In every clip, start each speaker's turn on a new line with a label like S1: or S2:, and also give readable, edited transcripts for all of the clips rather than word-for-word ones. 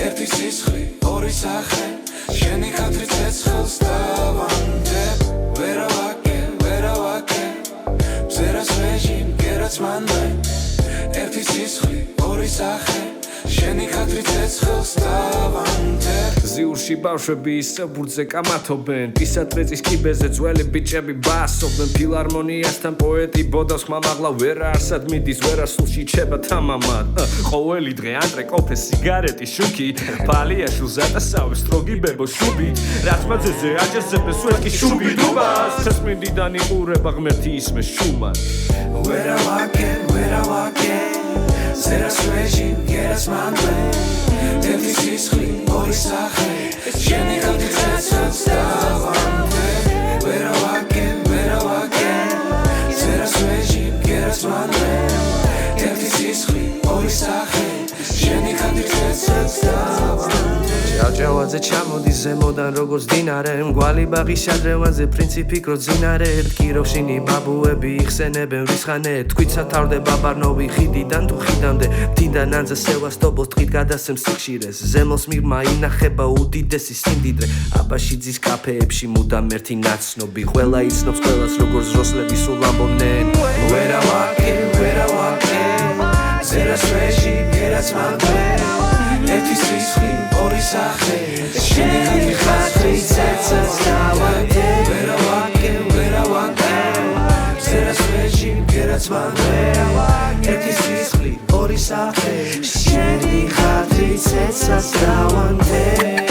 S1: ერთი სისხლი, ორი სახე, შენი ხათრი ცეცხლს დავანდებ. ვერავაკე, მზერას ვეჟი, მგერაც მანდე. ერთი სისხლი, ორი სახე, შენი ხათრი ცეცხლს დავანდებ.
S2: ზიურში ბავშვები ისევ ბურთზე კამათობენ, პისატრეწის კიბეზე ძველი ბიჭები ბასობენ. ფილარმონიასთან პოეტი ბოდავს ხმამაღლა, ვერა არსად მიდის, ვერა სულში ჩება თამამად. ყოველი დღე ანტრე, კოფე, სიგარეტი, შუქი, ფალიაში ზატასავე, სტროგი ბებო შუბი, რაცმაძეზე აჯაზებენ სვეტკი შუბი დუბას. თესმინდიდან იყურება ღმერთი ისმეს შუმად.
S1: ვერავაკე, ზერას ვეჟი, მგერაც მანდე. ერთი სისხლი, ორი სახე, შენი ხათრი ცეცხლს დავანდებ. ვერავაკე, ზერას ვეჟი, მგერაც მანდე. ერთი სისხლი, ორი სახე, შენი ხათრი ცეცხლს დავანდებ.
S3: ჭავჭავაძე ჩამოდის ზემოდან როგორც დინარე, მგვალი ბაღის შადრევანზე პრინცი ფიქრობს ძინარე. კიროვშინი ბაბუები იხსენებენ რისხანე, თქვიცა თავდება ბარნოვი ხიდიდან თუ ხიდამდე. მდინდან ანძა სევასტოპოლს დღით გადასცემს სიხშირეს, ზემოს მიღმა ინახება უდიდესი სიმდიდრე. აბაშიძის კაფეებში მუდამ ერთი ნაცნობი, ყველა იცნობს ყველას როგორც როსლები სულ ამბობდნენ.
S1: ვერავაკე, ზერას ვეჟი, მგერაც მანდე. ერთი სისხლი, ორი სახე, შენი ხათრი ცეცხლს დავანდებ. ვერავაკე, ზერას ვეჟი, მგერაც მანდე. ერთი სისხლი, ორი სახე, შენი ხათრი ცეცხლს დავანდებ.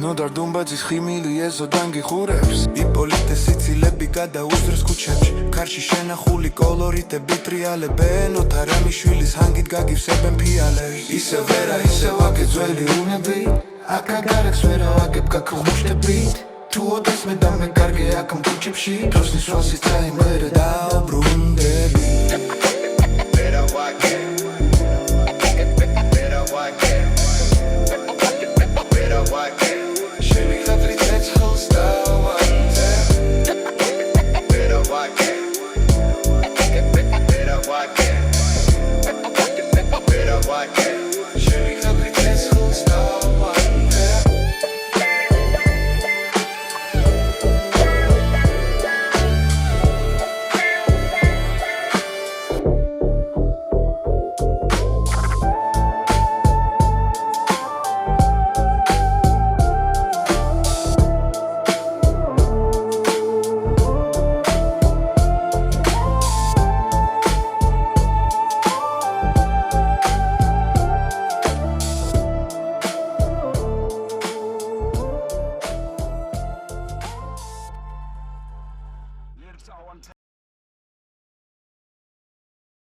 S4: ნოდარ დუმბაძის ხიმილი ეზოდან გიხურებს, იპოლიტე სიცილები გადაუზრეს ქუჩებში. ქარში შენახული კოლორიტები ტრიალებენ, ოთარამიშვილის ჰანგით გაგივსებენ ფიალებს. ისე ვერა, ისე ვაკე ძველი უნები, აკა გარეთს ვერა ვაკებ გაქრუხტებით. თუ ოდეს მე და მე კარგე აქ მქუჩებში, დროსნის როსის წაიმერე დაუბრუნდები. შენი ხათრი ცეცხლს დავანდებ.